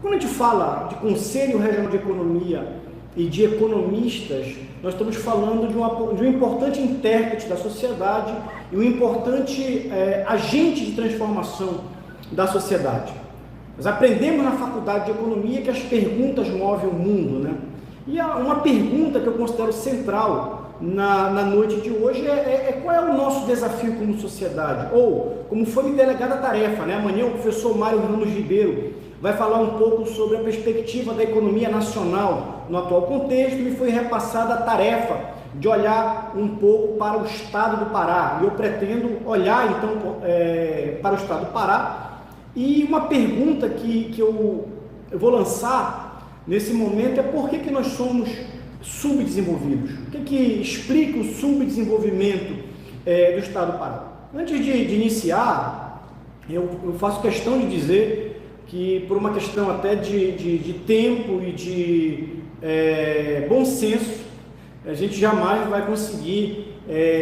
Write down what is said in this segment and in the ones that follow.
Quando a gente fala de Conselho Regional de Economia e de economistas, nós estamos falando de um importante intérprete da sociedade e um importante agente de transformação da sociedade. Nós aprendemos na faculdade de economia que as perguntas movem o mundo, né? E uma pergunta que eu considero central na noite de hoje é qual é o nosso desafio como sociedade? Ou, como foi me delegada a tarefa, né? Amanhã o professor Mário Ramos Ribeiro vai falar um pouco sobre a perspectiva da economia nacional no atual contexto, e foi repassada a tarefa de olhar um pouco para o estado do Pará. E eu pretendo olhar então para o estado do Pará. E uma pergunta que eu vou lançar nesse momento é por que nós somos subdesenvolvidos? O que explica o subdesenvolvimento do estado do Pará? Antes de iniciar, eu faço questão de dizer que, por uma questão até de tempo e de bom senso, a gente jamais vai conseguir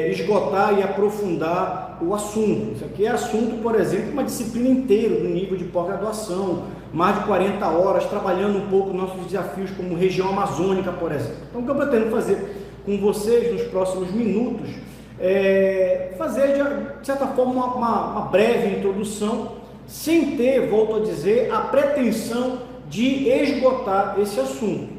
esgotar e aprofundar o assunto. Isso aqui é assunto, por exemplo, uma disciplina inteira do nível de pós-graduação, mais de 40 horas, trabalhando um pouco nossos desafios como região amazônica, por exemplo. Então, o que eu pretendo fazer com vocês nos próximos minutos é fazer, de certa forma, uma breve introdução, sem ter, volto a dizer, a pretensão de esgotar esse assunto.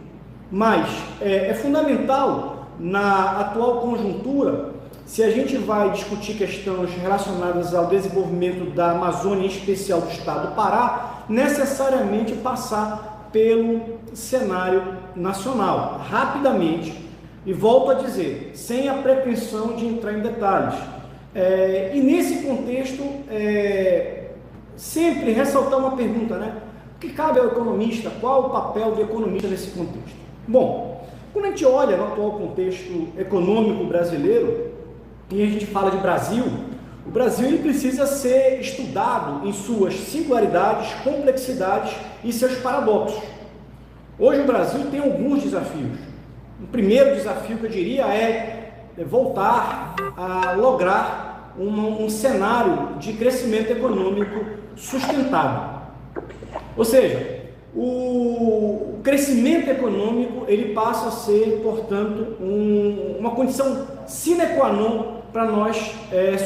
Mas é fundamental, na atual conjuntura, se a gente vai discutir questões relacionadas ao desenvolvimento da Amazônia, em especial do estado do Pará, necessariamente passar pelo cenário nacional, rapidamente, e volto a dizer, sem a pretensão de entrar em detalhes. E nesse contexto, sempre ressaltar uma pergunta, né? O que cabe ao economista? Qual o papel do economista nesse contexto? Bom, quando a gente olha no atual contexto econômico brasileiro, e a gente fala de Brasil, o Brasil ele precisa ser estudado em suas singularidades, complexidades e seus paradoxos. Hoje o Brasil tem alguns desafios. O primeiro desafio que eu diria é voltar a lograr um cenário de crescimento econômico sustentável. Ou seja, o crescimento econômico ele passa a ser, portanto, uma condição sine qua non para nós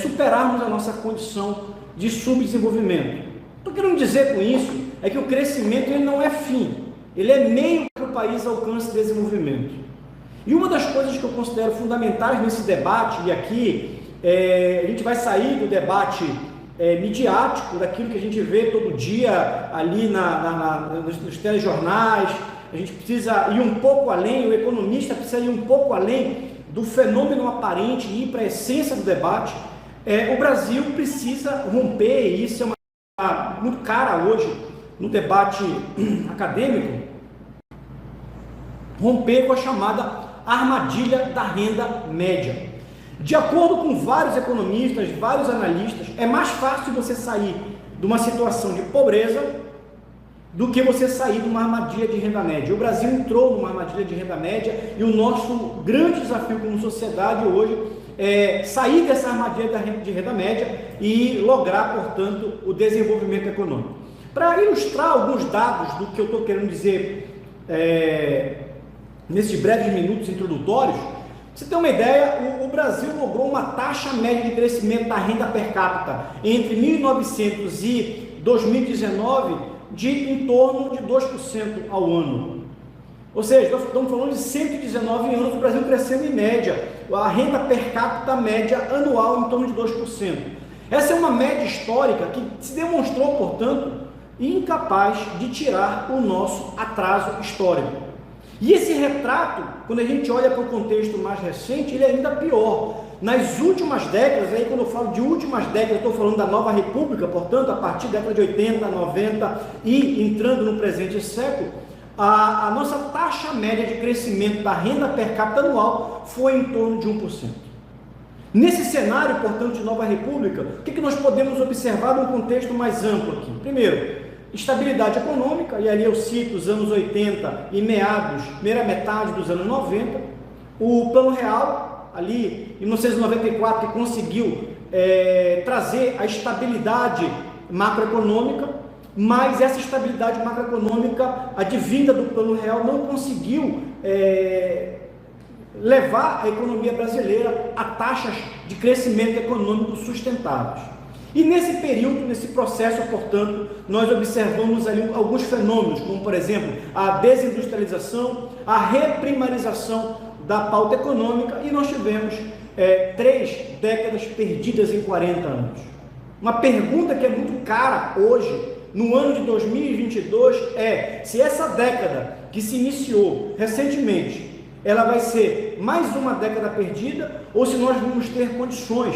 superarmos a nossa condição de subdesenvolvimento. Estou querendo dizer com isso é que o crescimento ele não é fim, ele é meio para que o país alcance desenvolvimento. E uma das coisas que eu considero fundamentais nesse debate, e aqui a gente vai sair do debate midiático, daquilo que a gente vê todo dia ali nos telejornais, a gente precisa ir um pouco além, o economista precisa ir um pouco além do fenômeno aparente e ir para a essência do debate. O Brasil precisa romper, e isso é uma muito cara hoje no debate acadêmico, romper com a chamada armadilha da renda média. De acordo com vários economistas, vários analistas, é mais fácil você sair de uma situação de pobreza do que você sair de uma armadilha de renda média. O Brasil entrou numa armadilha de renda média e o nosso grande desafio como sociedade hoje é sair dessa armadilha de renda média e lograr, portanto, o desenvolvimento econômico. Para ilustrar alguns dados do que eu estou querendo dizer nesses breves minutos introdutórios, você tem uma ideia, o Brasil logrou uma taxa média de crescimento da renda per capita entre 1900 e 2019 de em torno de 2% ao ano. Ou seja, nós estamos falando de 119 anos, o Brasil crescendo em média, a renda per capita média anual em torno de 2%. Essa é uma média histórica que se demonstrou, portanto, incapaz de tirar o nosso atraso histórico. E esse retrato, quando a gente olha para o contexto mais recente, ele é ainda pior. Nas últimas décadas, aí quando eu falo de últimas décadas, eu estou falando da Nova República, portanto, a partir da década de 80, 90 e entrando no presente século, a nossa taxa média de crescimento da renda per capita anual foi em torno de 1%. Nesse cenário, portanto, de Nova República, o que nós podemos observar num contexto mais amplo aqui? Primeiro, estabilidade econômica, e ali eu cito os anos 80 e primeira metade dos anos 90, o Plano Real, ali em 1994, que conseguiu trazer a estabilidade macroeconômica, mas essa estabilidade macroeconômica advinda do Plano Real não conseguiu levar a economia brasileira a taxas de crescimento econômico sustentáveis. E nesse período, nesse processo, portanto, nós observamos ali alguns fenômenos, como, por exemplo, a desindustrialização, a reprimarização da pauta econômica, e nós tivemos 3 décadas perdidas em 40 anos. Uma pergunta que é muito cara hoje, no ano de 2022, é se essa década que se iniciou recentemente, ela vai ser mais uma década perdida, ou se nós vamos ter condições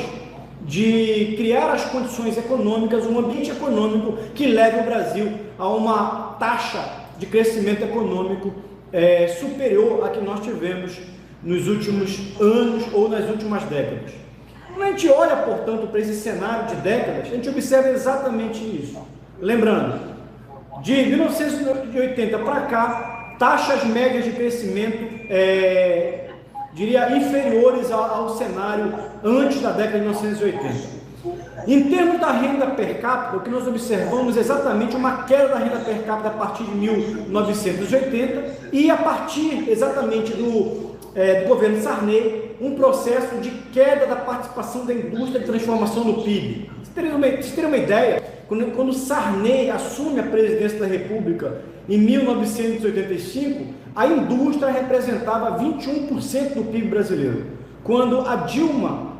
de criar as condições econômicas, um ambiente econômico que leve o Brasil a uma taxa de crescimento econômico superior à que nós tivemos nos últimos anos ou nas últimas décadas. Quando a gente olha, portanto, para esse cenário de décadas, a gente observa exatamente isso. Lembrando, de 1980 para cá, taxas médias de crescimento, diria, inferiores ao cenário antes da década de 1980. Em termos da renda per capita, o que nós observamos é exatamente uma queda da renda per capita a partir de 1980 e a partir exatamente do governo Sarney, um processo de queda da participação da indústria de transformação no PIB. Vocês terem uma ideia, quando Sarney assume a presidência da República em 1985, a indústria representava 21% do PIB brasileiro. Quando a Dilma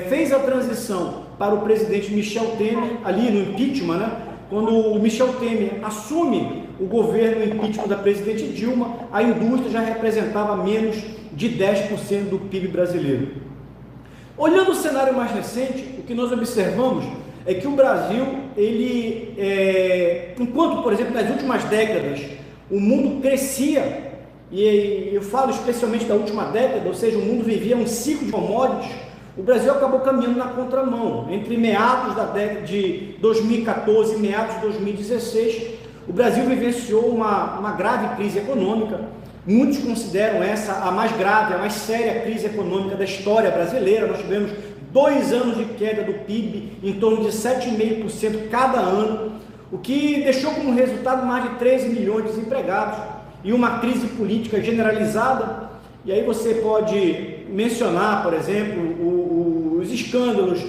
fez a transição para o presidente Michel Temer, ali no impeachment, né? Quando o Michel Temer assume o governo impeachment da presidente Dilma, a indústria já representava menos de 10% do PIB brasileiro. Olhando o cenário mais recente, o que nós observamos é que o Brasil, enquanto, por exemplo, nas últimas décadas, o mundo crescia, e eu falo especialmente da última década, ou seja, o mundo vivia um ciclo de commodities, o Brasil acabou caminhando na contramão. Entre meados da década de 2014 e meados de 2016, o Brasil vivenciou uma grave crise econômica. Muitos consideram essa a mais grave, a mais séria crise econômica da história brasileira. Nós tivemos 2 anos de queda do PIB, em torno de 7,5% cada ano, o que deixou como resultado mais de 13 milhões de desempregados e uma crise política generalizada. E aí você pode mencionar, por exemplo, os escândalos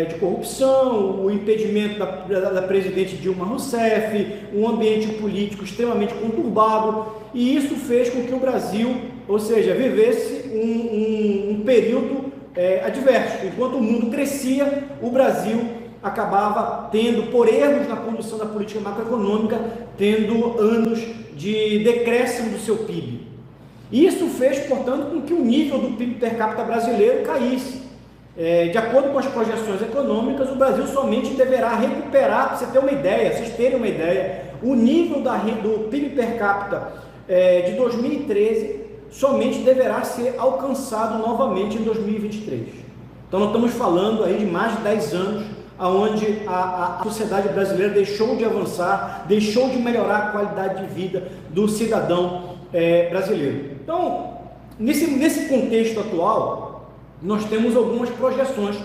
de corrupção, o impedimento da presidente Dilma Rousseff, um ambiente político extremamente conturbado, e isso fez com que o Brasil, ou seja, vivesse um período adverso. Enquanto o mundo crescia, o Brasil acabava tendo, por erros na condução da política macroeconômica, tendo anos de decréscimo do seu PIB. Isso fez, portanto, com que o nível do PIB per capita brasileiro caísse. De acordo com as projeções econômicas, o Brasil somente deverá recuperar, para você ter uma ideia, vocês terem uma ideia, o nível do PIB per capita de 2013 somente deverá ser alcançado novamente em 2023. Então nós estamos falando aí de mais de 10 anos, onde a sociedade brasileira deixou de avançar, deixou de melhorar a qualidade de vida do cidadão brasileiro. Então, nesse contexto atual, nós temos algumas projeções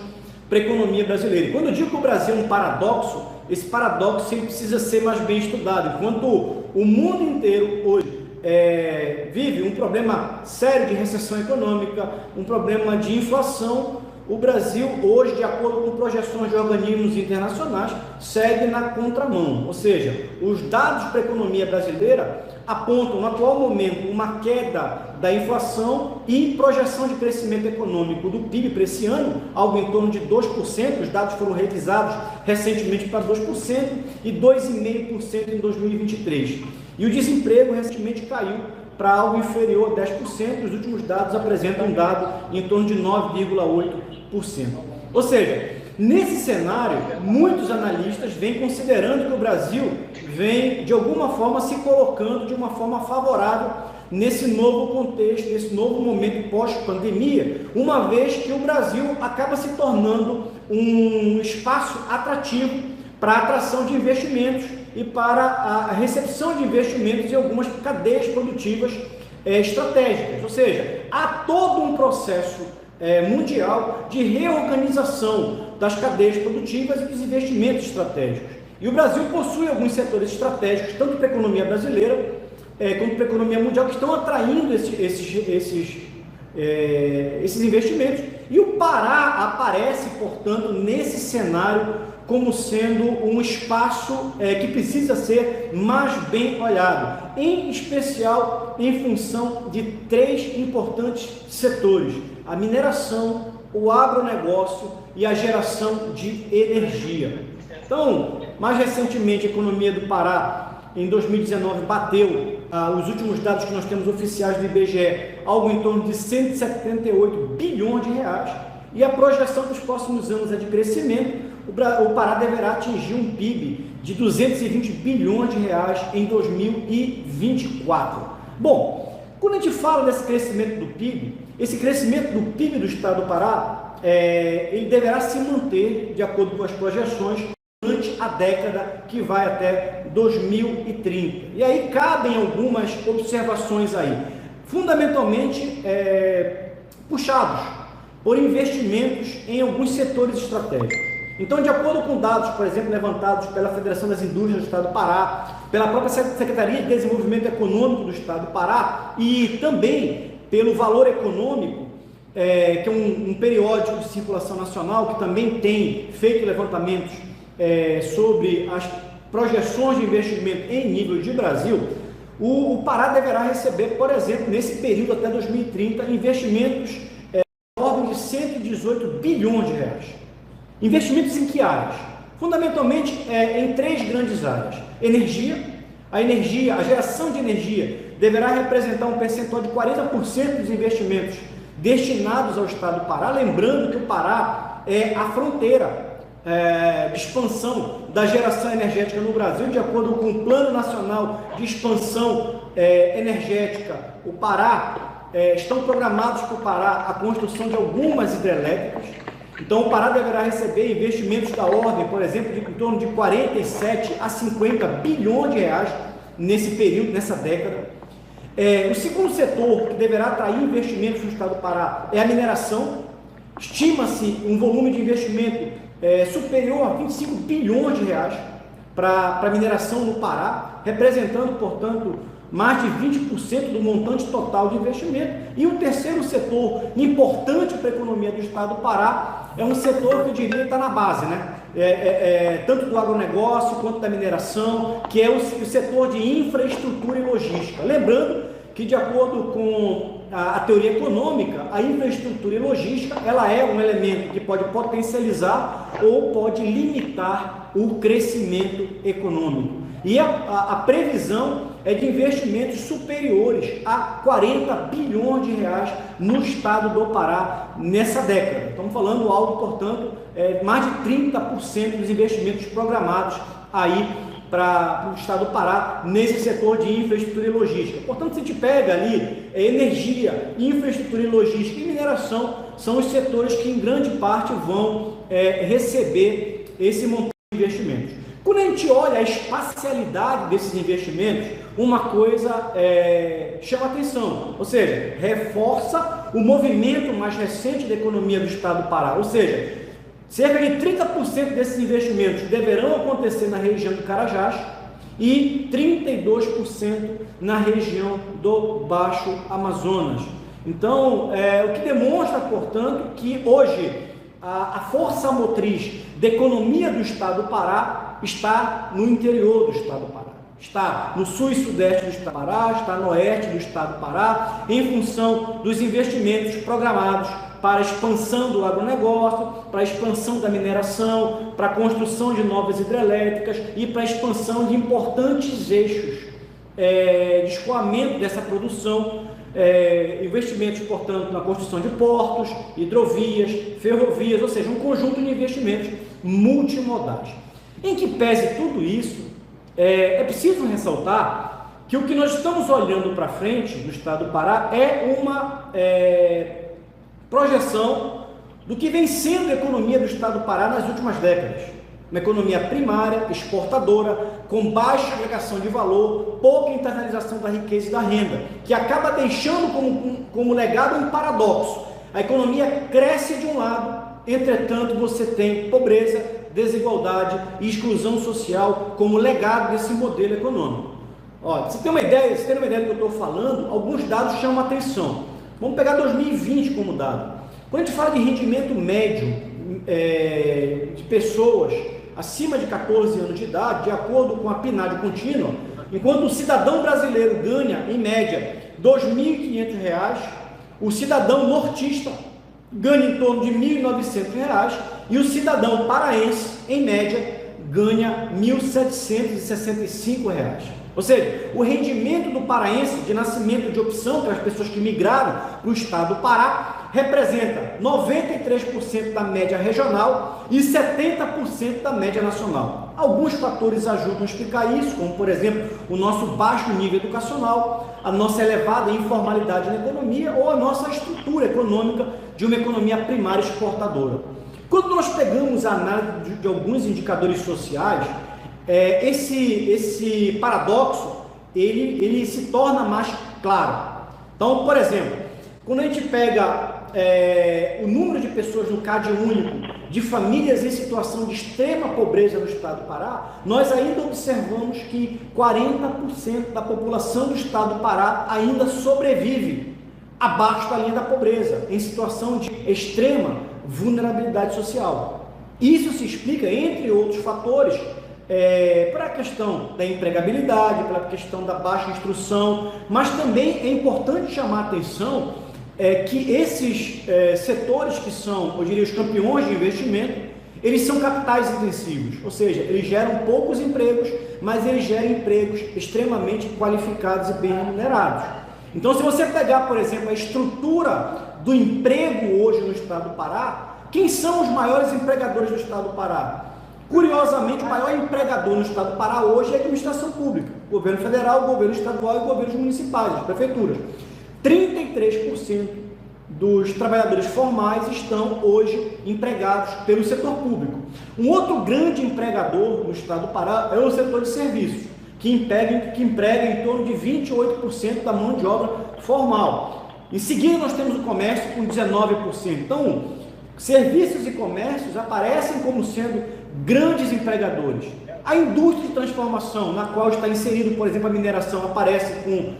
para a economia brasileira. E quando eu digo que o Brasil é um paradoxo, esse paradoxo sempre precisa ser mais bem estudado. Enquanto o mundo inteiro hoje vive um problema sério de recessão econômica, um problema de inflação, o Brasil hoje, de acordo com projeções de organismos internacionais, segue na contramão. Ou seja, os dados para a economia brasileira apontam, no atual momento, uma queda da inflação e projeção de crescimento econômico do PIB para esse ano, algo em torno de 2%, os dados foram revisados recentemente para 2% e 2,5% em 2023. E o desemprego recentemente caiu para algo inferior a 10%, os últimos dados apresentam um dado em torno de 9,8%. Ou seja, nesse cenário, muitos analistas vêm considerando que o Brasil vem, de alguma forma, se colocando de uma forma favorável nesse novo contexto, nesse novo momento pós-pandemia, uma vez que o Brasil acaba se tornando um espaço atrativo para a atração de investimentos e para a recepção de investimentos em algumas cadeias produtivas estratégicas. Ou seja, há todo um processo mundial de reorganização das cadeias produtivas e dos investimentos estratégicos. E o Brasil possui alguns setores estratégicos, tanto para a economia brasileira, quanto para a economia mundial, que estão atraindo esses investimentos. E o Pará aparece, portanto, nesse cenário como sendo um espaço que precisa ser mais bem olhado, em especial em função de 3 importantes setores: a mineração, o agronegócio e a geração de energia. Então, mais recentemente, a economia do Pará, em 2019, bateu, os últimos dados que nós temos oficiais do IBGE, algo em torno de 178 bilhões de reais, e a projeção dos próximos anos é de crescimento. O Pará deverá atingir um PIB de 220 bilhões de reais em 2024. Bom, quando a gente fala desse crescimento do PIB, esse crescimento do PIB do estado do Pará, ele deverá se manter, de acordo com as projeções, durante a década que vai até 2030. E aí cabem algumas observações aí, fundamentalmente puxados por investimentos em alguns setores estratégicos. Então, de acordo com dados, por exemplo, levantados pela Federação das Indústrias do Estado do Pará, pela própria Secretaria de Desenvolvimento Econômico do Estado do Pará e também pelo Valor Econômico, que é um periódico de circulação nacional que também tem feito levantamentos sobre as projeções de investimento em nível de Brasil, o Pará deverá receber, por exemplo, nesse período até 2030, investimentos na ordem de 118 bilhões de reais. Investimentos em que áreas? Fundamentalmente em 3 grandes áreas. Energia. A geração de energia deverá representar um percentual de 40% dos investimentos destinados ao estado do Pará, lembrando que o Pará é a fronteira de expansão da geração energética no Brasil. De acordo com o Plano Nacional de Expansão Energética, o Pará, estão programados para o Pará a construção de algumas hidrelétricas. Então, o Pará deverá receber investimentos da ordem, por exemplo, de em torno de 47 a 50 bilhões de reais nesse período, nessa década. O segundo setor que deverá atrair investimentos no estado do Pará é a mineração. Estima-se um volume de investimento superior a 25 bilhões de reais para a mineração no Pará, representando, portanto, mais de 20% do montante total de investimento. E o terceiro setor importante para a economia do estado do Pará é um setor que eu diria está na base, né? Tanto do agronegócio quanto da mineração, que é o setor de infraestrutura e logística. Lembrando que, de acordo com a teoria econômica, a infraestrutura e logística ela é um elemento que pode potencializar ou pode limitar o crescimento econômico. E a previsão é de investimentos superiores a 40 bilhões de reais no estado do Pará nessa década. Estamos falando algo, portanto, mais de 30% dos investimentos programados aí para o estado do Pará nesse setor de infraestrutura e logística. Portanto, se a gente pega ali energia, infraestrutura e logística e mineração, são os setores que em grande parte vão receber esse montante de investimentos. Quando a gente olha a espacialidade desses investimentos, uma coisa chama atenção, ou seja, reforça o movimento mais recente da economia do estado do Pará, ou seja, cerca de 30% desses investimentos deverão acontecer na região do Carajás e 32% na região do Baixo Amazonas. Então, o que demonstra, portanto, que hoje a força motriz da economia do estado do Pará está no interior do estado do Pará. Está no sul e sudeste do estado do Pará, está no oeste do estado do Pará, em função dos investimentos programados para a expansão do agronegócio, para a expansão da mineração, para a construção de novas hidrelétricas e para a expansão de importantes eixos de escoamento dessa produção, investimentos, portanto, na construção de portos, hidrovias, ferrovias, ou seja, um conjunto de investimentos multimodais. Em que pese tudo isso, é preciso ressaltar que o que nós estamos olhando para frente no estado do Pará é uma projeção do que vem sendo a economia do estado do Pará nas últimas décadas. Uma economia primária, exportadora, com baixa agregação de valor, pouca internalização da riqueza e da renda, que acaba deixando como legado um paradoxo. A economia cresce de um lado, entretanto você tem pobreza, desigualdade e exclusão social como legado desse modelo econômico. Ó, você tem uma ideia do que eu estou falando, alguns dados chamam a atenção. Vamos pegar 2020 como dado. Quando a gente fala de rendimento médio de pessoas acima de 14 anos de idade, de acordo com a PNAD contínua, enquanto o cidadão brasileiro ganha, em média, R$ 2.500, o cidadão nortista ganha em torno de R$ 1.900 e o cidadão paraense, em média, ganha R$ 1.765. Ou seja, o rendimento do paraense de nascimento de opção, para as pessoas que migraram para o estado do Pará, representa 93% da média regional e 70% da média nacional. Alguns fatores ajudam a explicar isso, como, por exemplo, o nosso baixo nível educacional, a nossa elevada informalidade na economia ou a nossa estrutura econômica de uma economia primária exportadora. Quando nós pegamos a análise de alguns indicadores sociais, esse paradoxo ele se torna mais claro. Então, por exemplo, quando a gente pega o número de pessoas no CAD único de famílias em situação de extrema pobreza no estado do Pará, nós ainda observamos que 40% da população do estado do Pará ainda sobrevive abaixo da linha da pobreza, em situação de extrema vulnerabilidade social. Isso se explica, entre outros fatores, para a questão da empregabilidade, pela questão da baixa instrução, mas também é importante chamar a atenção que esses setores que são, eu diria, os campeões de investimento, eles são capitais intensivos, ou seja, eles geram poucos empregos, mas eles geram empregos extremamente qualificados e bem remunerados. Então, se você pegar, por exemplo, a estrutura do emprego hoje no estado do Pará, quem são os maiores empregadores do estado do Pará? Curiosamente, o maior empregador no estado do Pará hoje é a administração pública, governo federal, governo estadual e governos municipais, as prefeituras. 33% dos trabalhadores formais estão hoje empregados pelo setor público. Um outro grande empregador no estado do Pará é o setor de serviços, que emprega em torno de 28% da mão de obra formal. Em seguida, nós temos o comércio com 19%. Então, serviços e comércios aparecem como sendo grandes empregadores. A indústria de transformação, na qual está inserido, por exemplo, a mineração, aparece com...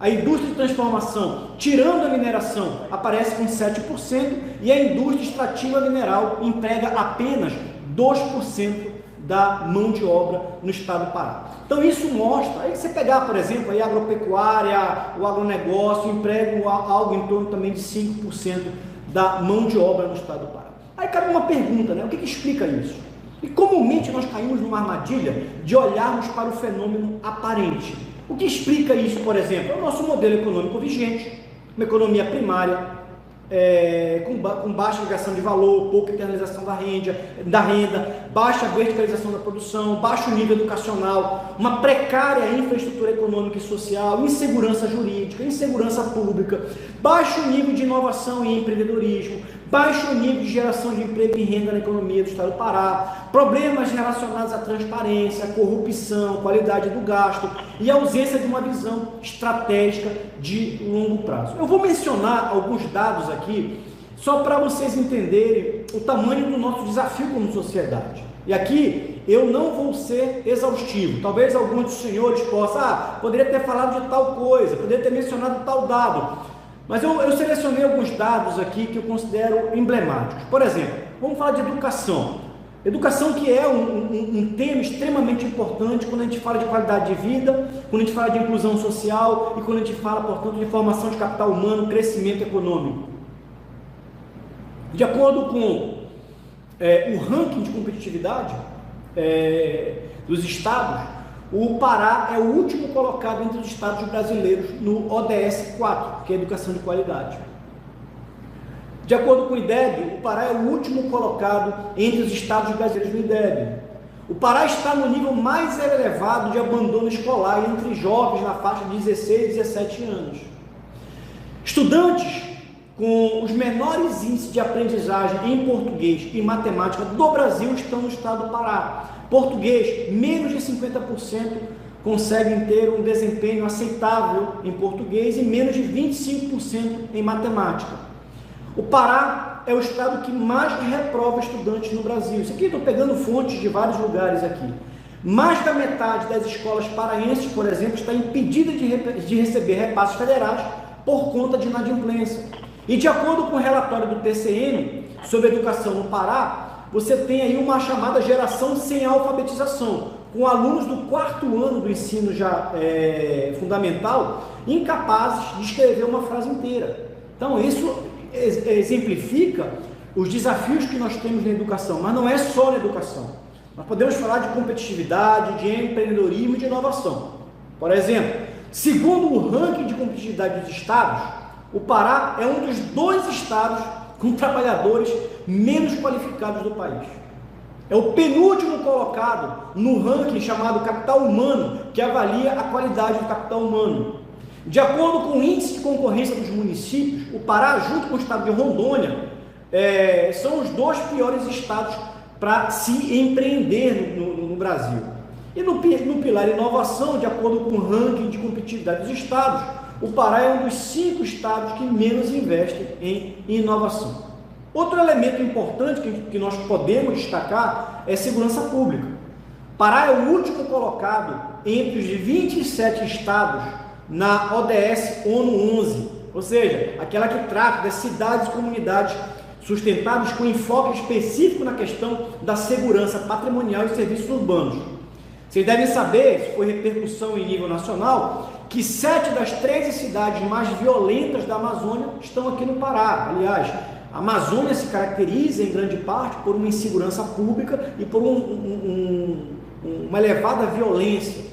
A indústria de transformação, tirando a mineração, aparece com 7% e a indústria extrativa mineral emprega apenas 2% da mão de obra no estado do Pará. Então isso mostra, aí você pegar, por exemplo, a agropecuária, o agronegócio, emprega algo em torno também de 5% da mão de obra no estado do Pará. Aí cabe uma pergunta, né? O que explica isso? E comumente nós caímos numa armadilha de olharmos para o fenômeno aparente. O que explica isso, por exemplo? É o nosso modelo econômico vigente, uma economia primária, com baixa ligação de valor, pouca internalização da renda, baixa verticalização da produção, baixo nível educacional, uma precária infraestrutura econômica e social, insegurança jurídica, insegurança pública, baixo nível de inovação e empreendedorismo, baixo nível de geração de emprego e renda na economia do estado do Pará, problemas relacionados à transparência, corrupção, qualidade do gasto e ausência de uma visão estratégica de longo prazo. Eu vou mencionar alguns dados aqui, só para vocês entenderem o tamanho do nosso desafio como sociedade. E aqui eu não vou ser exaustivo, talvez alguns dos senhores possam, poderia ter falado de tal coisa, poderia ter mencionado tal dado, mas eu selecionei alguns dados aqui que eu considero emblemáticos. Por exemplo, vamos falar de educação. Educação que é um tema extremamente importante quando a gente fala de qualidade de vida, quando a gente fala de inclusão social e quando a gente fala, portanto, de formação de capital humano, crescimento econômico. De acordo com o ranking de competitividade dos estados, o Pará é o último colocado entre os estados brasileiros no ODS 4, que é Educação de Qualidade. De acordo com o IDEB, o Pará é o último colocado entre os estados brasileiros no IDEB. O Pará está no nível mais elevado de abandono escolar entre jovens na faixa de 16 e 17 anos. Estudantes com os menores índices de aprendizagem em português e matemática do Brasil estão no estado do Pará. Português, menos de 50% conseguem ter um desempenho aceitável em português e menos de 25% em matemática. O Pará é o estado que mais reprova estudantes no Brasil. Isso aqui estou pegando fontes de vários lugares aqui. Mais da metade das escolas paraenses, por exemplo, está impedida de receber repasses federais por conta de inadimplência. E de acordo com o relatório do TCM sobre educação no Pará, você tem aí uma chamada geração sem alfabetização, com alunos do 4º ano do ensino já fundamental incapazes de escrever uma frase inteira. Então isso exemplifica os desafios que nós temos na educação, mas não é só na educação. Nós podemos falar de competitividade, de empreendedorismo e de inovação. Por exemplo, segundo o ranking de competitividade dos estados, o Pará é um dos 2 estados com trabalhadores menos qualificados do país. É o penúltimo colocado no ranking chamado Capital Humano, que avalia a qualidade do capital humano. De acordo com o índice de concorrência dos municípios, o Pará, junto com o estado de Rondônia, são os 2 piores estados para se empreender no Brasil. E no pilar inovação, de acordo com o ranking de competitividade dos estados, o Pará é um dos 5 estados que menos investem em inovação. Outro elemento importante que nós podemos destacar é segurança pública. Pará é o último colocado entre os 27 estados na ODS ONU 11, ou seja, aquela que trata das cidades e comunidades sustentáveis com enfoque específico na questão da segurança patrimonial e serviços urbanos. Vocês devem saber, isso foi repercussão em nível nacional, que 7 das 13 cidades mais violentas da Amazônia estão aqui no Pará. Aliás, a Amazônia se caracteriza em grande parte por uma insegurança pública e por uma elevada violência.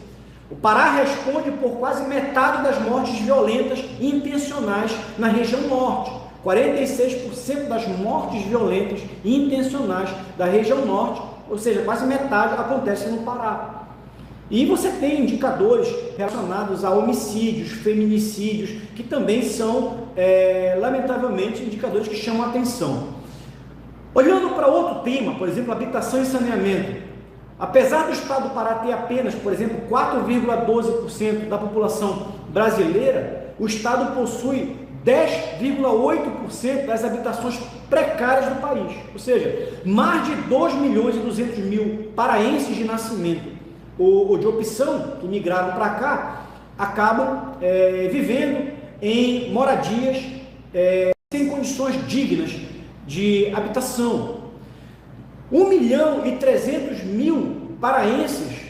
O Pará responde por quase metade das mortes violentas intencionais na região norte. 46% das mortes violentas intencionais da região norte, ou seja, quase metade, acontece no Pará. E você tem indicadores relacionados a homicídios, feminicídios, que também são, lamentavelmente, indicadores que chamam a atenção. Olhando para outro tema, por exemplo, habitação e saneamento, apesar do estado do Pará ter apenas, por exemplo, 4,12% da população brasileira, o estado possui 10,8% das habitações precárias do país, ou seja, mais de 2.200.000 paraenses de nascimento ou de opção que migraram para cá, acabam vivendo em moradias sem condições dignas de habitação. 1.300.000 paraenses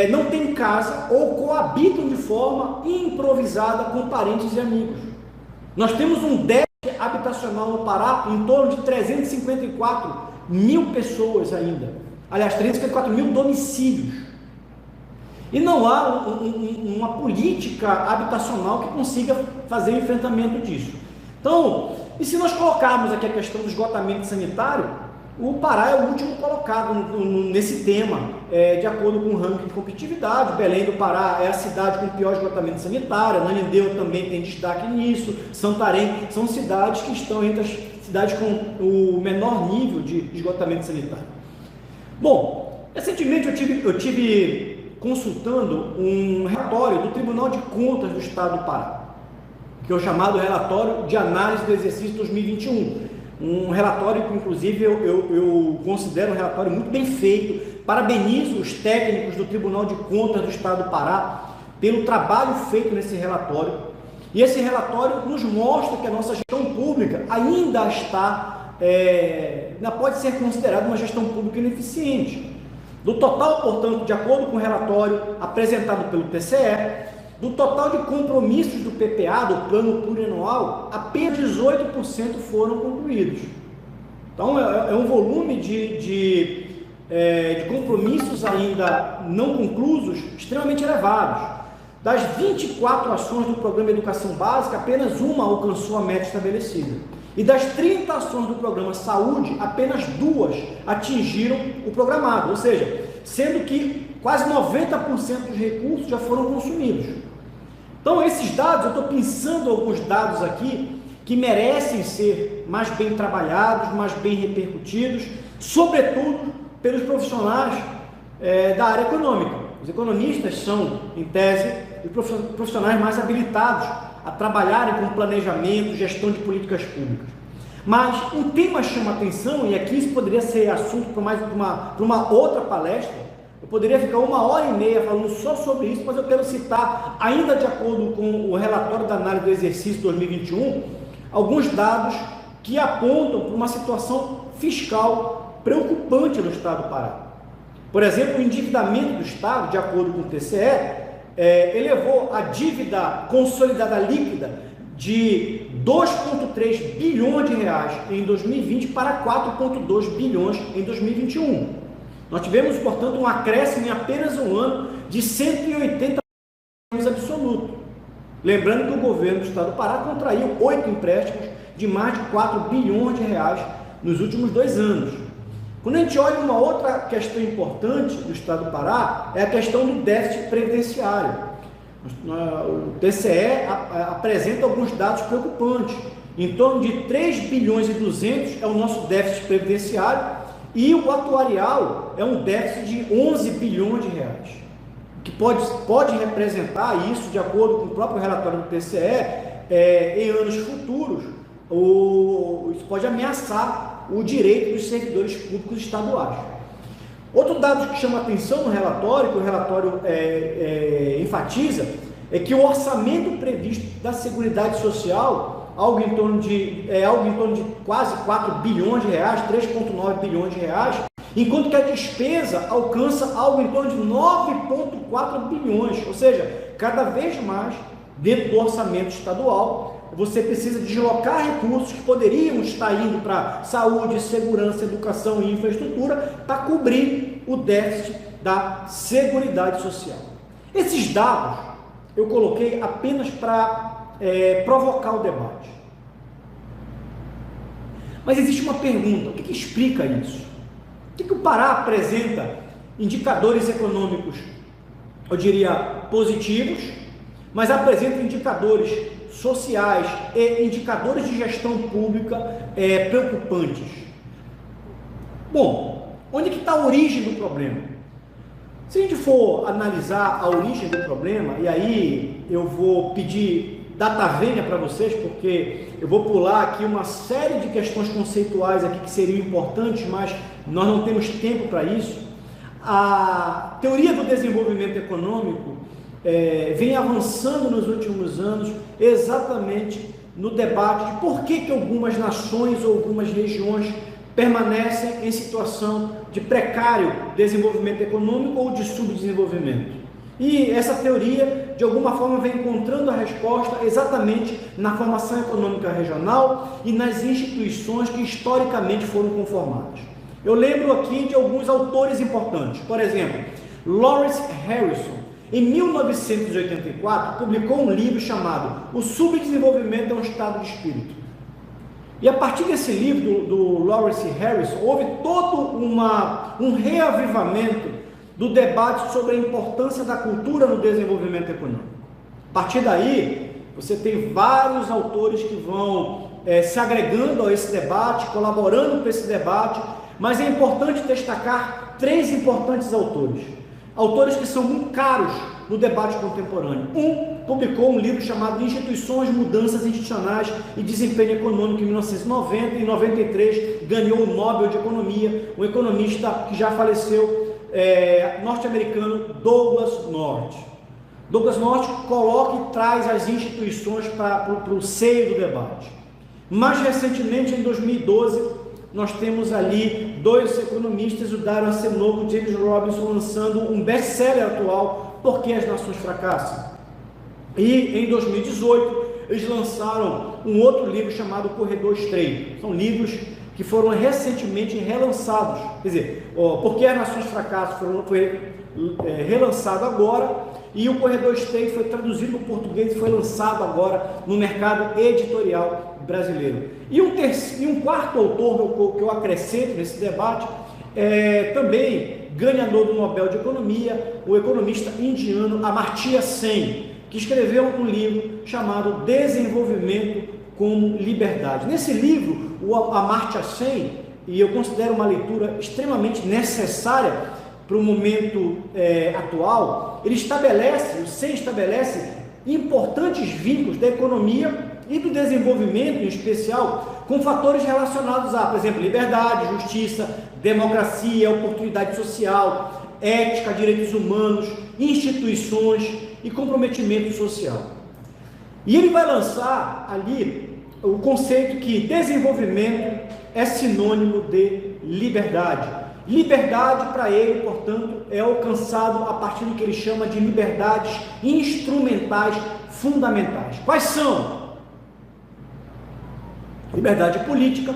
não têm casa ou coabitam de forma improvisada com parentes e amigos. Nós temos um déficit habitacional no Pará em torno de 354.000 pessoas ainda. Aliás, 354.000 domicílios. E não há uma política habitacional que consiga fazer o enfrentamento disso. Então, e se nós colocarmos aqui a questão do esgotamento sanitário, o Pará é o último colocado nesse tema, de acordo com o ranking de competitividade. Belém do Pará é a cidade com o pior esgotamento sanitário, Ananindeua também tem destaque nisso, Santarém, são cidades que estão entre as cidades com o menor nível de esgotamento sanitário. Bom, recentemente eu tive consultando um relatório do Tribunal de Contas do Estado do Pará, que é o chamado Relatório de Análise do Exercício 2021. Um relatório que, inclusive, eu considero um relatório muito bem feito. Parabenizo os técnicos do Tribunal de Contas do Estado do Pará pelo trabalho feito nesse relatório. E esse relatório nos mostra que a nossa gestão pública ainda pode ser considerada uma gestão pública ineficiente. Do total, portanto, de acordo com o relatório apresentado pelo TCE, do total de compromissos do PPA, do Plano Plurianual, apenas 18% foram concluídos. Então, é um volume de compromissos ainda não conclusos extremamente elevados. Das 24 ações do Programa Educação Básica, apenas uma alcançou a meta estabelecida. E das 30 ações do Programa Saúde, apenas 2 atingiram o programado, ou seja, sendo que quase 90% dos recursos já foram consumidos. Então, esses dados, eu estou pensando alguns dados aqui que merecem ser mais bem trabalhados, mais bem repercutidos, sobretudo pelos profissionais da área econômica. Os economistas são, em tese, os profissionais mais habilitados a trabalharem com planejamento, gestão de políticas públicas. Mas um tema chama atenção, e aqui isso poderia ser assunto para uma outra palestra. Eu poderia ficar 1h30 falando só sobre isso, mas eu quero citar, ainda de acordo com o relatório da análise do exercício 2021, alguns dados que apontam para uma situação fiscal preocupante no estado do Pará. Por exemplo, o endividamento do estado, de acordo com o TCE, elevou a dívida consolidada líquida de 2,3 bilhões de reais em 2020 para 4,2 bilhões em 2021. Nós tivemos, portanto, um acréscimo em apenas um ano de 180 milhões absoluto. Lembrando que o governo do estado do Pará contraiu 8 empréstimos de mais de 4 bilhões de reais nos últimos 2 anos. Quando a gente olha uma outra questão importante do estado do Pará, é a questão do déficit previdenciário. O TCE apresenta alguns dados preocupantes. Em torno de 3 bilhões e 200 é o nosso déficit previdenciário, e o atuarial é um déficit de 11 bilhões de reais, que pode representar isso, de acordo com o próprio relatório do TCE, em anos futuros, isso pode ameaçar o direito dos servidores públicos estaduais. Outro dado que chama atenção no relatório, que o relatório enfatiza, é que o orçamento previsto da Seguridade Social, algo em torno de quase 4 bilhões de reais, 3,9 bilhões de reais, enquanto que a despesa alcança algo em torno de 9,4 bilhões, ou seja, cada vez mais, dentro do orçamento estadual, você precisa deslocar recursos que poderiam estar indo para saúde, segurança, educação e infraestrutura para cobrir o déficit da Seguridade Social. Esses dados eu coloquei apenas para provocar o debate. Mas existe uma pergunta: o que explica isso? Por que o Pará apresenta indicadores econômicos, eu diria, positivos, mas apresenta indicadores sociais e indicadores de gestão pública preocupantes? Bom, onde que está a origem do problema? Se a gente for analisar a origem do problema, e aí eu vou pedir data vênia para vocês, porque eu vou pular aqui uma série de questões conceituais aqui que seriam importantes, mas nós não temos tempo para isso. A teoria do desenvolvimento econômico vem avançando nos últimos anos exatamente no debate de por que algumas nações ou algumas regiões permanecem em situação de precário desenvolvimento econômico ou de subdesenvolvimento. E essa teoria, de alguma forma, vem encontrando a resposta exatamente na formação econômica regional e nas instituições que historicamente foram conformadas. Eu lembro aqui de alguns autores importantes. Por exemplo, Lawrence Harrison, em 1984, publicou um livro chamado O Subdesenvolvimento é um Estado de Espírito. E a partir desse livro do Lawrence Harrison, houve todo um reavivamento do debate sobre a importância da cultura no desenvolvimento econômico. A partir daí, você tem vários autores que vão se agregando a esse debate, colaborando para esse debate, mas é importante destacar 3 importantes autores que são muito caros no debate contemporâneo. Um publicou um livro chamado Instituições, Mudanças Institucionais e Desempenho Econômico em 1990, e em 93 ganhou o Nobel de Economia, um economista que já faleceu, norte-americano, Douglas North. Douglas North coloca e traz as instituições para o seio do debate. Mais recentemente, em 2012, nós temos ali 2 economistas, o Darren Acemoglu e o James Robinson, lançando um best-seller atual, Por que as Nações Fracassam? E em 2018, eles lançaram um outro livro chamado Corredor Estreito. São livros que foram recentemente relançados. Quer dizer, Por que as Nações Fracassam foi relançado agora, e o Corredor Estreito foi traduzido para o português e foi lançado agora no mercado editorial brasileiro. E um quarto autor que eu acrescento nesse debate, também ganhador do Nobel de Economia, o economista indiano Amartya Sen, que escreveu um livro chamado Desenvolvimento como Liberdade. Nesse livro, o Amartya Sen, e eu considero uma leitura extremamente necessária para o momento atual, ele estabelece importantes vínculos da economia e do desenvolvimento, em especial, com fatores relacionados a, por exemplo, liberdade, justiça, democracia, oportunidade social, ética, direitos humanos, instituições e comprometimento social. E ele vai lançar ali o conceito que desenvolvimento é sinônimo de liberdade. Liberdade, para ele, portanto, é alcançado a partir do que ele chama de liberdades instrumentais fundamentais. Quais são? Liberdade política,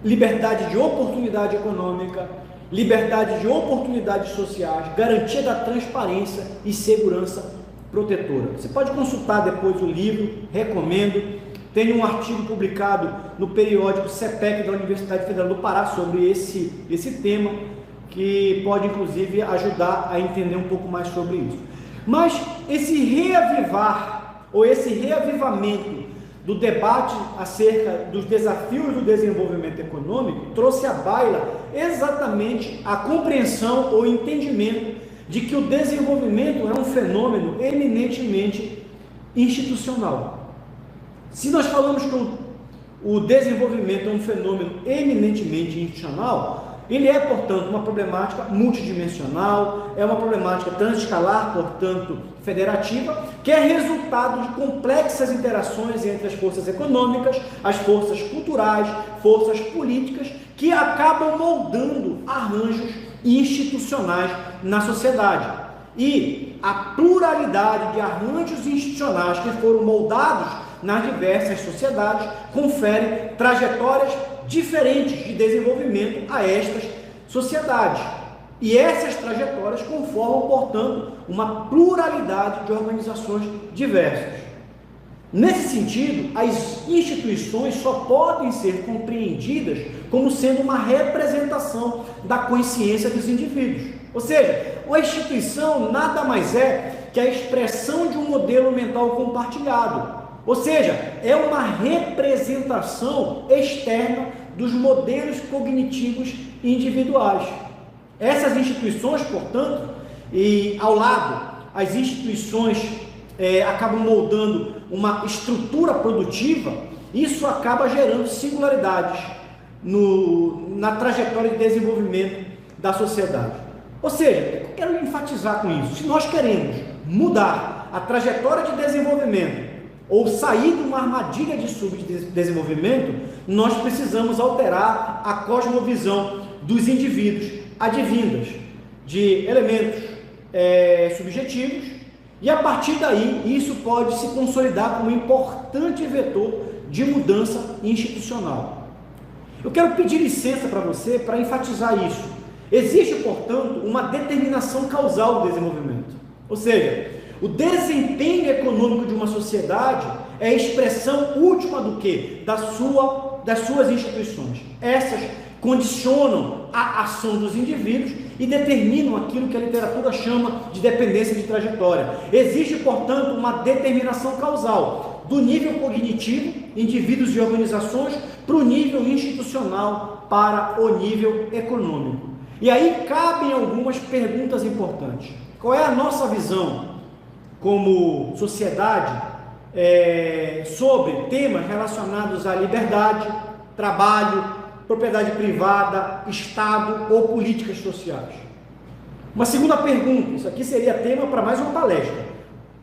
liberdade de oportunidade econômica, liberdade de oportunidades sociais, garantia da transparência e segurança protetora. Você pode consultar depois o livro, recomendo. Tem um artigo publicado no periódico CEPEC da Universidade Federal do Pará sobre esse tema, que pode inclusive ajudar a entender um pouco mais sobre isso. Mas esse reavivar, ou esse reavivamento do debate acerca dos desafios do desenvolvimento econômico, trouxe à baila exatamente a compreensão ou entendimento de que o desenvolvimento é um fenômeno eminentemente institucional. Se nós falamos que o desenvolvimento é um fenômeno eminentemente institucional, ele é, portanto, uma problemática multidimensional, é uma problemática transescalar, portanto, federativa, que é resultado de complexas interações entre as forças econômicas, as forças culturais, forças políticas, que acabam moldando arranjos institucionais na sociedade. E a pluralidade de arranjos institucionais que foram moldados nas diversas sociedades confere trajetórias diferentes de desenvolvimento a estas sociedades. E essas trajetórias conformam, portanto, uma pluralidade de organizações diversas. Nesse sentido, as instituições só podem ser compreendidas como sendo uma representação da consciência dos indivíduos. Ou seja, a instituição nada mais é que a expressão de um modelo mental compartilhado. Ou seja, é uma representação externa dos modelos cognitivos individuais. Essas instituições, portanto, e ao lado, as instituições acabam moldando uma estrutura produtiva, isso acaba gerando singularidades na trajetória de desenvolvimento da sociedade. Ou seja, eu quero enfatizar com isso, se nós queremos mudar a trajetória de desenvolvimento ou sair de uma armadilha de subdesenvolvimento, nós precisamos alterar a cosmovisão dos indivíduos, advindas de elementos subjetivos, e a partir daí isso pode se consolidar como um importante vetor de mudança institucional. Eu quero pedir licença para você para enfatizar isso. Existe, portanto, uma determinação causal do desenvolvimento, ou seja, o desempenho econômico de uma sociedade é a expressão última do quê? Das suas instituições. Essas condicionam a ação dos indivíduos e determinam aquilo que a literatura chama de dependência de trajetória. Existe, portanto, uma determinação causal do nível cognitivo, indivíduos e organizações, para o nível institucional, para o nível econômico. E aí cabem algumas perguntas importantes. Qual é a nossa visão como sociedade sobre temas relacionados à liberdade, trabalho, propriedade privada, Estado ou políticas sociais? Uma segunda pergunta, isso aqui seria tema para mais uma palestra,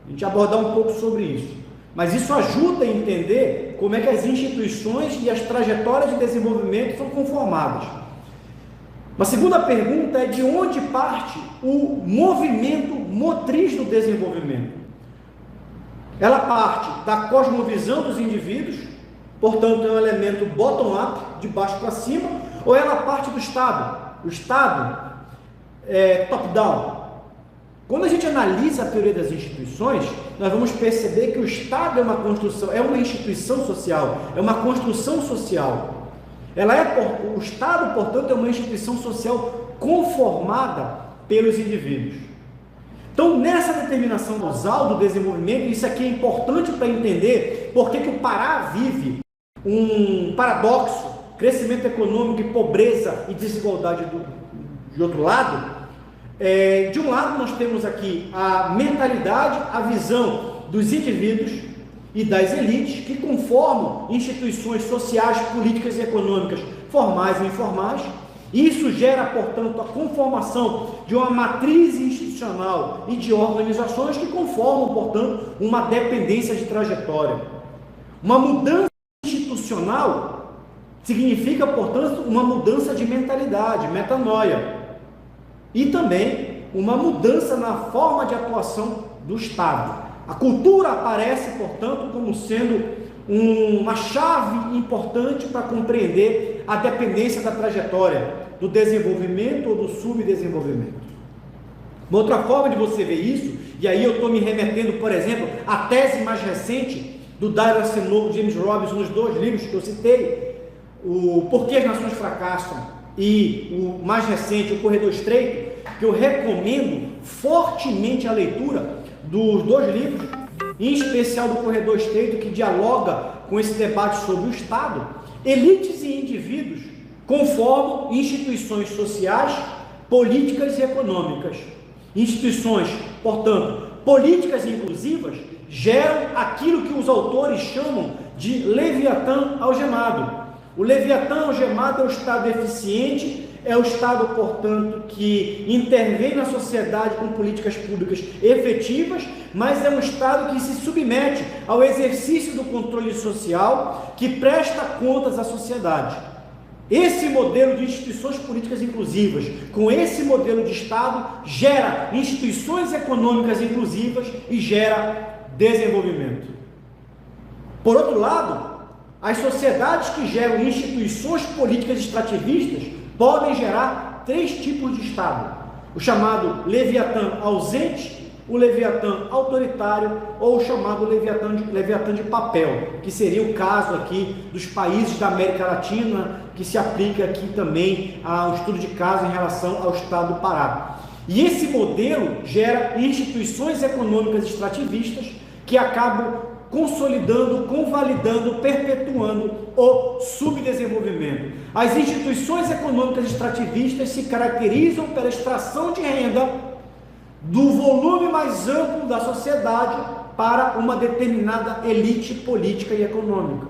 a gente abordar um pouco sobre isso, mas isso ajuda a entender como é que as instituições e as trajetórias de desenvolvimento são conformadas. Uma segunda pergunta é de onde parte o movimento motriz do desenvolvimento. Ela parte da cosmovisão dos indivíduos, portanto é um elemento bottom-up, de baixo para cima, ou ela parte do Estado? O Estado é top-down. Quando a gente analisa a teoria das instituições, nós vamos perceber que o Estado é uma construção, é uma instituição social, é uma construção social. O Estado, portanto, é uma instituição social conformada pelos indivíduos. Então, nessa determinação causal do desenvolvimento, isso aqui é importante para entender por que o Pará vive um paradoxo, crescimento econômico e pobreza e desigualdade de outro lado. De um lado, nós temos aqui a mentalidade, a visão dos indivíduos, e das elites que conformam instituições sociais, políticas e econômicas formais e informais. Isso gera, portanto, a conformação de uma matriz institucional e de organizações que conformam, portanto, uma dependência de trajetória. Uma mudança institucional significa, portanto, uma mudança de mentalidade, metanoia. E também uma mudança na forma de atuação do Estado. A cultura aparece, portanto, como sendo uma chave importante para compreender a dependência da trajetória, do desenvolvimento ou do subdesenvolvimento. Uma outra forma de você ver isso, e aí eu estou me remetendo, por exemplo, à tese mais recente do Dyer Arsenault, James Robinson, nos 2 livros que eu citei, o Porquê as Nações Fracassam e o mais recente, O Corredor Estreito, que eu recomendo fortemente a leitura dos 2 livros, em especial do Corredor Estreito, que dialoga com esse debate sobre o Estado. Elites e indivíduos conformam instituições sociais, políticas e econômicas. Instituições, portanto, políticas inclusivas geram aquilo que os autores chamam de Leviatã algemado. O Leviatã algemado é o Estado eficiente, é o Estado, portanto, que intervém na sociedade com políticas públicas efetivas, mas é um Estado que se submete ao exercício do controle social, que presta contas à sociedade. Esse modelo de instituições políticas inclusivas, com esse modelo de Estado, gera instituições econômicas inclusivas e gera desenvolvimento. Por outro lado, as sociedades que geram instituições políticas extrativistas podem gerar 3 tipos de Estado: o chamado Leviatã ausente, o Leviatã autoritário ou o chamado Leviatã de papel, que seria o caso aqui dos países da América Latina, que se aplica aqui também ao estudo de caso em relação ao Estado do Pará. E esse modelo gera instituições econômicas extrativistas que acabam consolidando, convalidando, perpetuando o subdesenvolvimento. As instituições econômicas extrativistas se caracterizam pela extração de renda do volume mais amplo da sociedade para uma determinada elite política e econômica.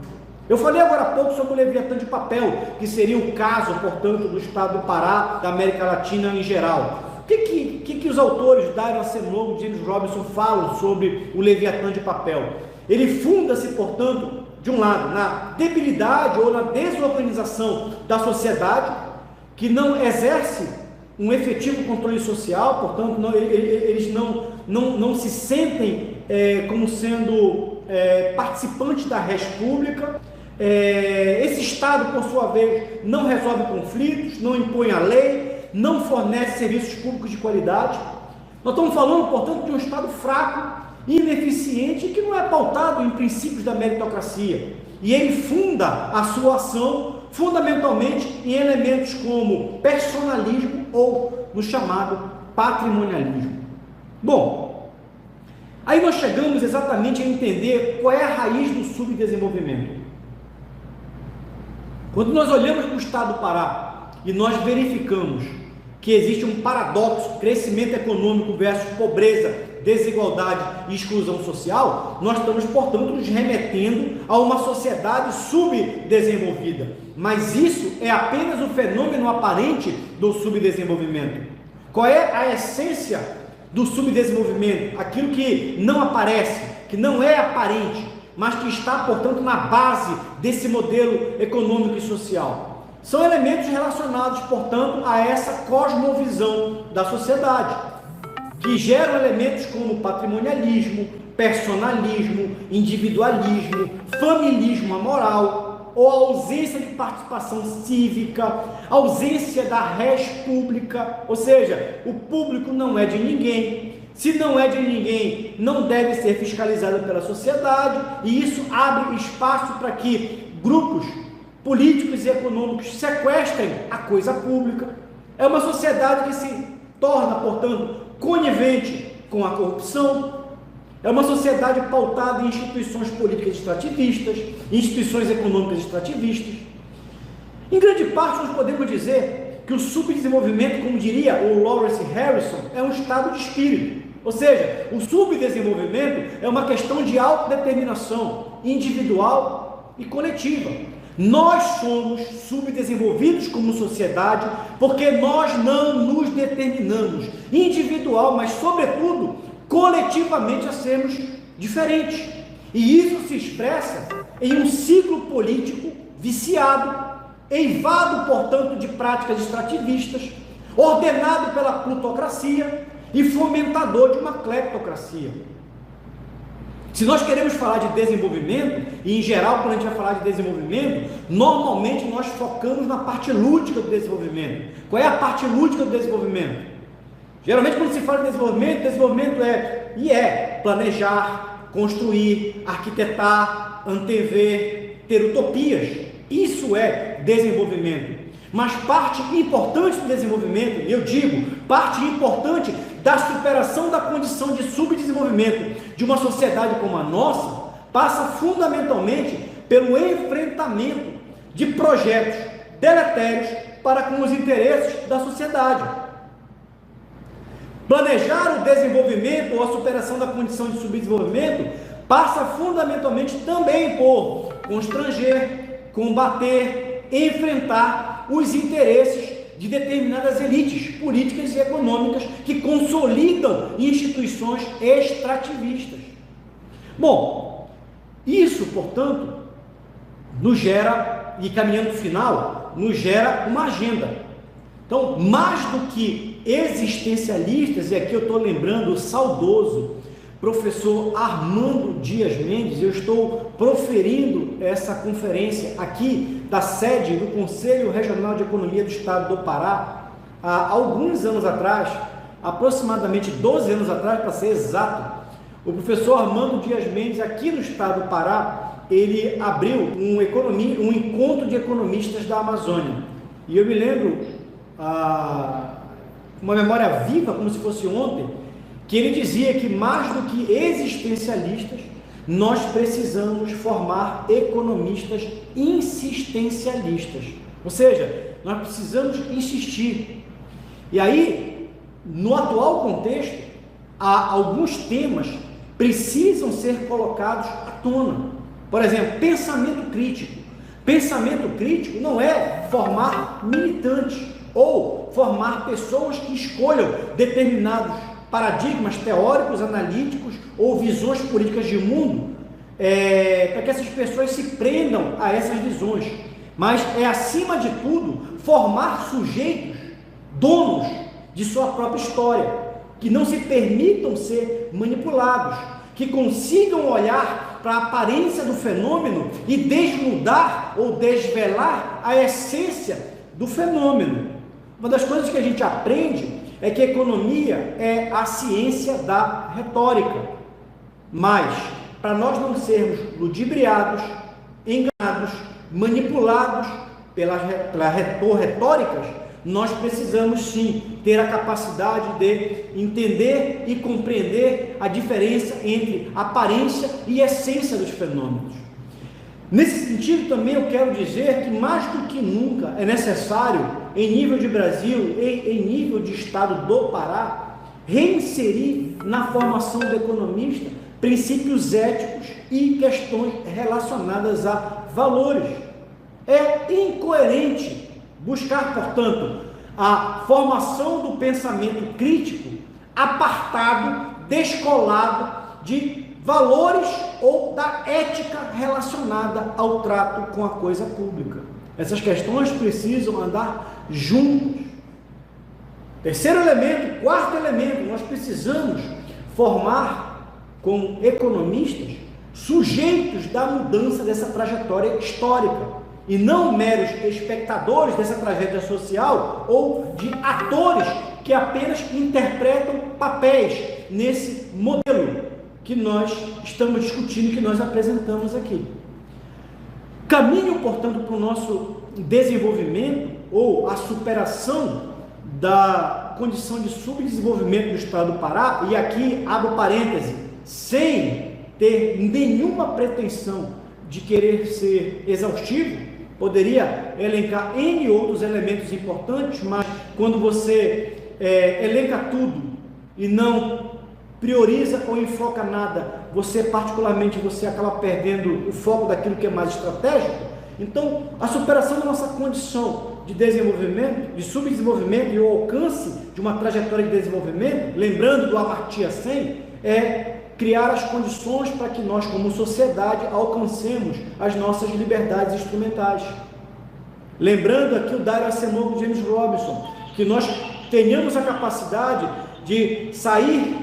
Eu falei agora há pouco sobre o Leviatã de papel, que seria o caso, portanto, do Estado do Pará, da América Latina em geral. O que os autores Dyer Arsenault e James Robinson falam sobre o Leviatã de papel? Ele funda-se, portanto, de um lado, na debilidade ou na desorganização da sociedade, que não exerce um efetivo controle social, portanto, eles não se sentem como sendo participantes da res pública. Esse Estado, por sua vez, não resolve conflitos, não impõe a lei, não fornece serviços públicos de qualidade. Nós estamos falando, portanto, de um Estado fraco, ineficiente, que não é pautado em princípios da meritocracia. E ele funda a sua ação fundamentalmente em elementos como personalismo ou no chamado patrimonialismo. Bom, aí nós chegamos exatamente a entender qual é a raiz do subdesenvolvimento. Quando nós olhamos para o Estado do Pará e nós verificamos que existe um paradoxo, crescimento econômico versus pobreza, desigualdade e exclusão social, nós estamos, portanto, nos remetendo a uma sociedade subdesenvolvida. Mas isso é apenas o fenômeno aparente do subdesenvolvimento. Qual é a essência do subdesenvolvimento? Aquilo que não aparece, que não é aparente, mas que está, portanto, na base desse modelo econômico e social. São elementos relacionados, portanto, a essa cosmovisão da sociedade, que geram elementos como patrimonialismo, personalismo, individualismo, familismo amoral, ou ausência de participação cívica, ausência da res pública, ou seja, o público não é de ninguém. Se não é de ninguém, não deve ser fiscalizado pela sociedade, e isso abre espaço para que grupos políticos e econômicos sequestrem a coisa pública. É uma sociedade que se torna, portanto, conivente com a corrupção. É uma sociedade pautada em instituições políticas extrativistas, instituições econômicas extrativistas. Em grande parte, nós podemos dizer que o subdesenvolvimento, como diria o Lawrence Harrison, é um estado de espírito. Ou seja, o subdesenvolvimento é uma questão de autodeterminação individual e coletiva. Nós somos subdesenvolvidos como sociedade porque nós não nos determinamos individual, mas sobretudo coletivamente a sermos diferentes. E isso se expressa em um ciclo político viciado, eivado, portanto, de práticas extrativistas, ordenado pela plutocracia e fomentador de uma cleptocracia. Se nós queremos falar de desenvolvimento, e em geral quando a gente vai falar de desenvolvimento, normalmente nós focamos na parte lúdica do desenvolvimento. Qual é a parte lúdica do desenvolvimento? Geralmente quando se fala de desenvolvimento é planejar, construir, arquitetar, antever, ter utopias. Isso é desenvolvimento. Mas parte importante do desenvolvimento, eu digo, parte importante da superação da condição de subdesenvolvimento de uma sociedade como a nossa, passa fundamentalmente pelo enfrentamento de projetos deletérios para com os interesses da sociedade. Planejar o desenvolvimento ou a superação da condição de subdesenvolvimento passa fundamentalmente também por constranger, combater, enfrentar os interesses de determinadas elites políticas e econômicas que consolidam instituições extrativistas. Bom, isso, portanto, nos gera, e caminhando para o final, nos gera uma agenda. Então, mais do que existencialistas, e aqui eu estou lembrando o saudoso professor Armando Dias Mendes, eu estou proferindo essa conferência aqui da sede do Conselho Regional de Economia do Estado do Pará, há alguns anos atrás, aproximadamente 12 anos atrás, para ser exato. O professor Armando Dias Mendes, aqui no Estado do Pará, ele abriu um encontro de economistas da Amazônia, e eu me lembro, uma memória viva, como se fosse ontem, que ele dizia que mais do que existencialistas, nós precisamos formar economistas insistencialistas, ou seja, nós precisamos insistir. E aí, no atual contexto, há alguns temas que precisam ser colocados à tona. Por exemplo, pensamento crítico. Pensamento crítico não é formar militantes ou formar pessoas que escolham determinados paradigmas teóricos, analíticos ou visões políticas de mundo, para que essas pessoas se prendam a essas visões, mas é, acima de tudo, formar sujeitos, donos de sua própria história, que não se permitam ser manipulados, que consigam olhar para a aparência do fenômeno e desnudar ou desvelar a essência do fenômeno. Uma das coisas que a gente aprende é que a economia é a ciência da retórica, mas para nós não sermos ludibriados, enganados, manipulados por retóricas, nós precisamos sim ter a capacidade de entender e compreender a diferença entre aparência e essência dos fenômenos. Nesse sentido também eu quero dizer que mais do que nunca é necessário, em nível de Brasil e em nível de Estado do Pará, reinserir na formação do economista princípios éticos e questões relacionadas a valores. É incoerente buscar, portanto, a formação do pensamento crítico apartado, descolado de valores ou da ética relacionada ao trato com a coisa pública. Essas questões precisam andar juntos. Terceiro elemento, quarto elemento, nós precisamos formar como economistas sujeitos da mudança dessa trajetória histórica e não meros espectadores dessa tragédia social ou de atores que apenas interpretam papéis nesse modelo que nós estamos discutindo, que nós apresentamos aqui. Caminho, portanto, para o nosso desenvolvimento ou a superação da condição de subdesenvolvimento do Estado do Pará, e aqui abro parêntese, sem ter nenhuma pretensão de querer ser exaustivo, poderia elencar N outros elementos importantes, mas quando você elenca tudo e não prioriza ou enfoca nada, você acaba perdendo o foco daquilo que é mais estratégico. Então, a superação da nossa condição de desenvolvimento, de subdesenvolvimento e o alcance de uma trajetória de desenvolvimento, lembrando do Amartya Sen, é criar as condições para que nós, como sociedade, alcancemos as nossas liberdades instrumentais. Lembrando aqui o Dario Acemoglu, James Robinson, que nós tenhamos a capacidade de sair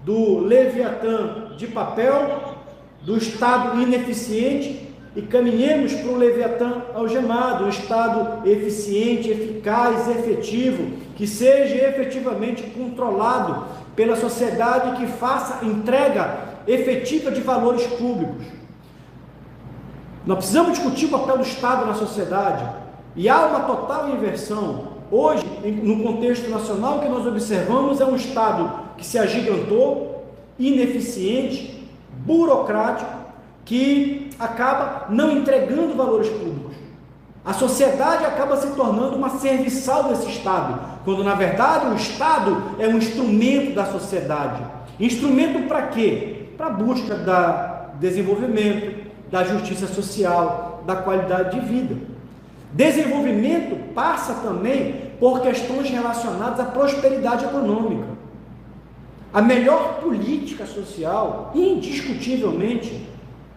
do Leviatã de papel, do estado ineficiente, e caminhemos para um Leviatã algemado, um estado eficiente, eficaz, efetivo, que seja efetivamente controlado pela sociedade, que faça entrega efetiva de valores públicos. Nós precisamos discutir o papel do Estado na sociedade, e há uma total inversão. Hoje, no contexto nacional, o que nós observamos é um Estado que se agigantou, ineficiente, burocrático, que acaba não entregando valores públicos. A sociedade acaba se tornando uma serviçal desse Estado, quando na verdade o Estado é um instrumento da sociedade. Instrumento para quê? Para a busca do desenvolvimento, da justiça social, da qualidade de vida. Desenvolvimento passa também por questões relacionadas à prosperidade econômica. A melhor política social, indiscutivelmente,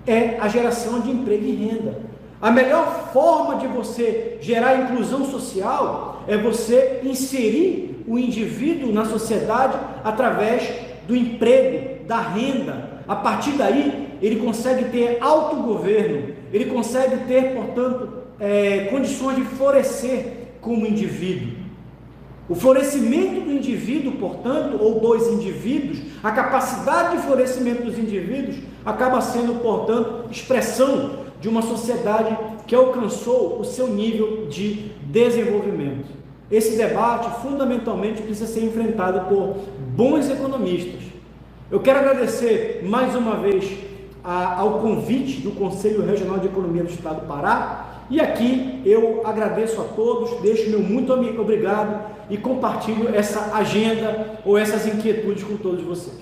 é a geração de emprego e renda. A melhor forma de você gerar inclusão social é você inserir o indivíduo na sociedade através do emprego, da renda. A partir daí, ele consegue ter autogoverno, ele consegue ter, portanto, condições de florescer como indivíduo. O florescimento do indivíduo, portanto, ou dos indivíduos, a capacidade de florescimento dos indivíduos acaba sendo, portanto, expressão de uma sociedade que alcançou o seu nível de desenvolvimento. Esse debate, fundamentalmente, precisa ser enfrentado por bons economistas. Eu quero agradecer mais uma vez ao convite do Conselho Regional de Economia do Estado do Pará, e aqui eu agradeço a todos, deixo meu muito obrigado e compartilho essa agenda ou essas inquietudes com todos vocês.